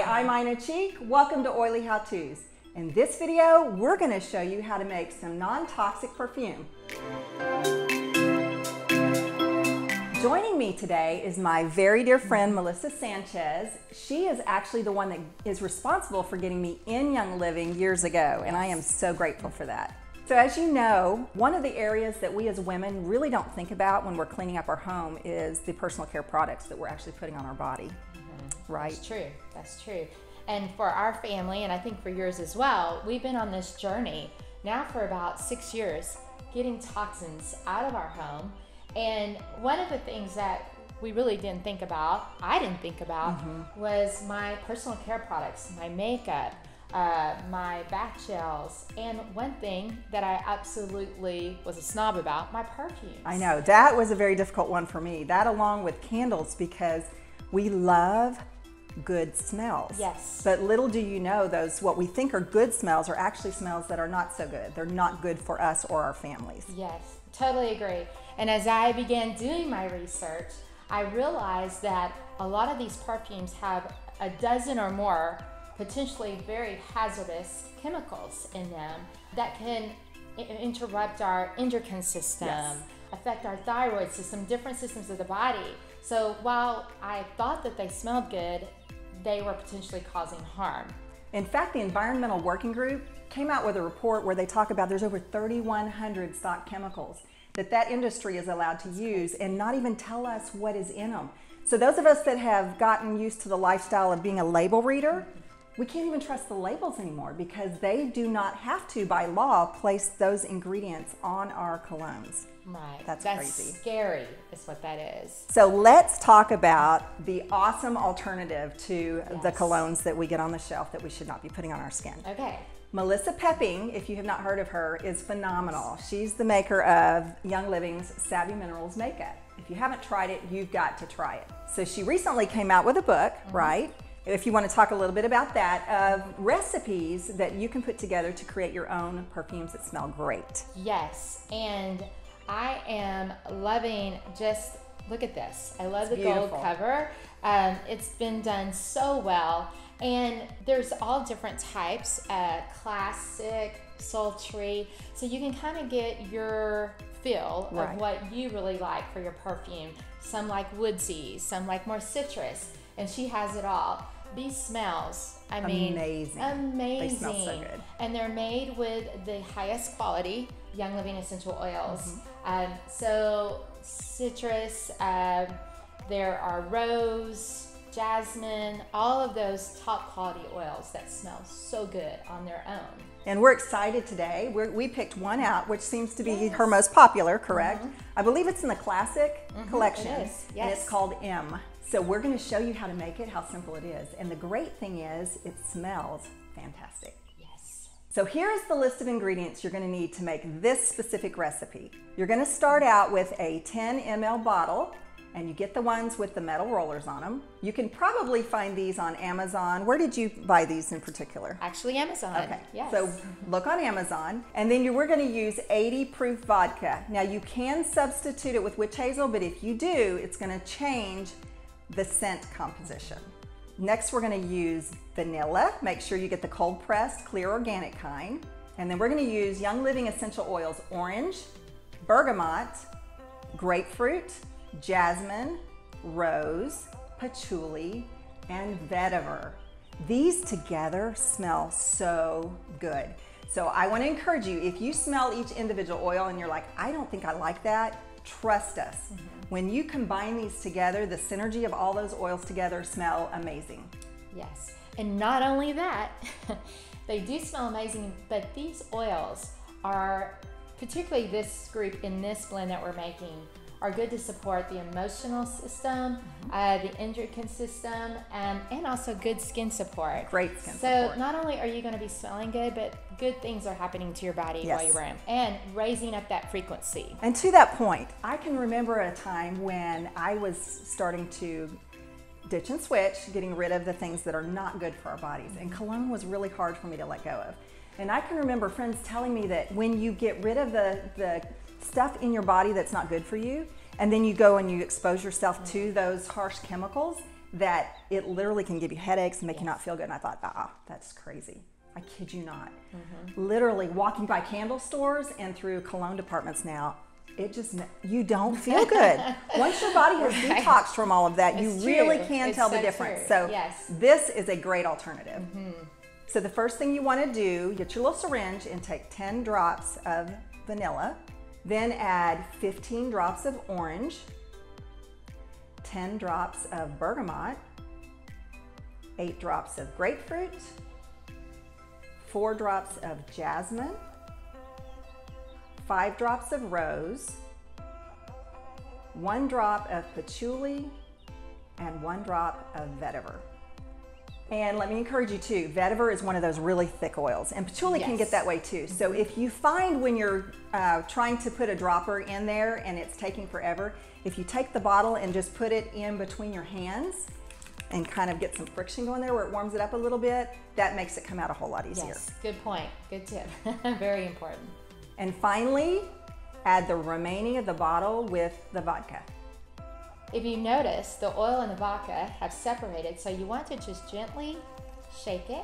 I'm Ina Cheek. Welcome to Oily How To's. In this video, we're going to show you how to make some non-toxic perfume. Joining me today is my very dear friend, Melissa Sanchez. She is actually the one that is responsible for getting me in Young Living years ago, and I am so grateful for that. So as you know, one of the areas that we as women really don't think about when we're cleaning up our home is the personal care products that we're actually putting on our body. Right? That's true. That's true. And for our family, and I think for yours as well, we've been on this journey now for about 6 years, getting toxins out of our home. And one of the things that we really didn't think about, I didn't think about, was my personal care products, my makeup, my bath gels, and one thing that I absolutely was a snob about, my perfumes. I know, that was a very difficult one for me. That along with candles, because we love good smells. Yes. But little do you know, those what we think are good smells are actually smells that are not so good. They're not good for us or our families. Yes, totally agree. And as I began doing my research, I realized that a lot of these perfumes have a dozen or more potentially very hazardous chemicals in them that can interrupt our endocrine system, affect our thyroid system, different systems of the body. So while I thought that they smelled good, they were potentially causing harm. In fact, the Environmental Working Group came out with a report where they talk about there's over 3,100 stock chemicals that industry is allowed to use and not even tell us what is in them. So those of us that have gotten used to the lifestyle of being a label reader, we can't even trust the labels anymore because they do not have to, by law, place those ingredients on our colognes. Right. That's crazy. Scary is what that is. So let's talk about the awesome alternative to the colognes that we get on the shelf that we should not be putting on our skin. Okay. Melissa Pepping, if you have not heard of her, is phenomenal. She's the maker of Young Living's Savvy Minerals makeup. If you haven't tried it, you've got to try it. So she recently came out with a book, right? If you want to talk a little bit about that, of recipes that you can put together to create your own perfumes that smell great. Yes, and I am loving, just look at this. I love the gold cover. It's been done so well. And there's all different types, classic, sultry. So you can kind of get your feel of what you really like for your perfume. Some like woodsy, some like more citrus, and she has it all. These smells, I mean, amazing. They smell so good. And they're made with the highest quality Young Living essential oils. So citrus, there are rose, jasmine, all of those top quality oils that smell so good on their own. And we're excited today. We picked one out, which seems to be her most popular, correct? I believe it's in the classic collection. It is, and it's called M. So we're going to show you how to make it, how simple it is. And the great thing is, it smells fantastic. Yes. So here's the list of ingredients you're going to need to make this specific recipe. You're going to start out with a 10 ml bottle, and you get the ones with the metal rollers on them. You can probably find these on Amazon. Where did you buy these in particular? Actually, Amazon. Okay, yes. So look on Amazon, and then we're going to use 80 proof vodka. Now you can substitute it with witch hazel, but if you do, it's going to change the scent composition. Next, we're going to use vanilla. Make sure you get the cold pressed, clear organic kind. And then we're going to use Young Living essential oils: orange, bergamot, grapefruit, jasmine, rose, patchouli, and vetiver. These together smell so good. So I want to encourage you, if you smell each individual oil and you're like, I don't think I like that, trust us. When you combine these together, the synergy of all those oils together smell amazing. Yes, and not only that, they do smell amazing, but these oils are, particularly this group in this blend that we're making, are good to support the emotional system, the endocrine system, and also good skin support. Great skin support. So not only are you going to be smelling good, but good things are happening to your body while you wear them, and raising up that frequency. And to that point, I can remember a time when I was starting to ditch and switch, getting rid of the things that are not good for our bodies, and cologne was really hard for me to let go of. And I can remember friends telling me that when you get rid of the stuff in your body that's not good for you, and then you go and you expose yourself to those harsh chemicals, that it literally can give you headaches and make you not feel good. And I thought, that's crazy. I kid you not. Literally walking by candle stores and through cologne departments now, you don't feel good. Once your body has detoxed from all of that, you really can tell the difference. So this is a great alternative. So the first thing you want to do, get your little syringe and take 10 drops of vanilla, then add 15 drops of orange, 10 drops of bergamot, 8 drops of grapefruit, 4 drops of jasmine, 5 drops of rose, 1 drop of patchouli, and 1 drop of vetiver. And let me encourage you too, vetiver is one of those really thick oils, and patchouli can get that way too. So if you find when you're trying to put a dropper in there and it's taking forever, if you take the bottle and just put it in between your hands and kind of get some friction going there where it warms it up a little bit, that makes it come out a whole lot easier. Yes, good point, good tip, very important. And finally, add the remaining of the bottle with the vodka. If you notice, the oil and the vodka have separated, so you want to just gently shake it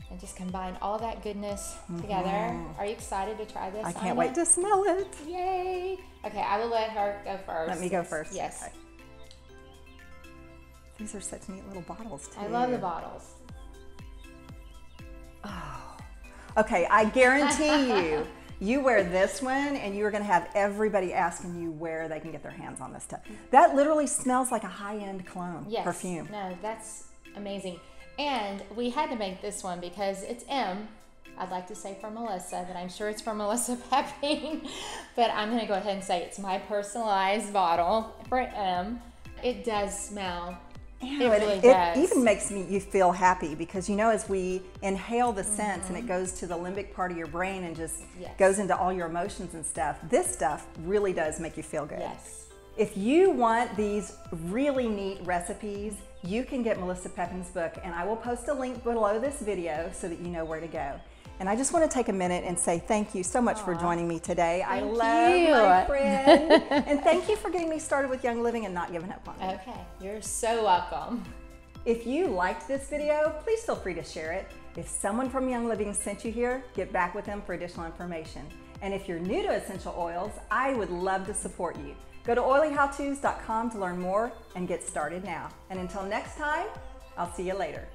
and just combine all that goodness together. Are you excited to try this? I can't wait to smell it. Yay! Okay, I will let her go first. Let me go first. Yes. Okay. These are such neat little bottles too. I love the bottles. Oh. Okay, I guarantee you, you wear this one and you're gonna have everybody asking you where they can get their hands on this stuff. That literally smells like a high-end cologne, perfume. No, that's amazing. And we had to make this one because it's M. I'd like to say for Melissa, but I'm sure it's for Melissa Pepping. But I'm gonna go ahead and say it's my personalized bottle for M. It does smell. It really does. It even makes you feel happy because, you know, as we inhale the scents and it goes to the limbic part of your brain and just goes into all your emotions and stuff, this stuff really does make you feel good. Yes. If you want these really neat recipes, you can get Melissa Pepping's book, and I will post a link below this video so that you know where to go. And I just want to take a minute and say thank you so much for joining me today. I love my friend. And thank you for getting me started with Young Living and not giving up on me. Okay, you're so welcome. If you liked this video, please feel free to share it. If someone from Young Living sent you here, get back with them for additional information. And if you're new to essential oils, I would love to support you. Go to oilyhowtos.com to learn more and get started now. And until next time, I'll see you later.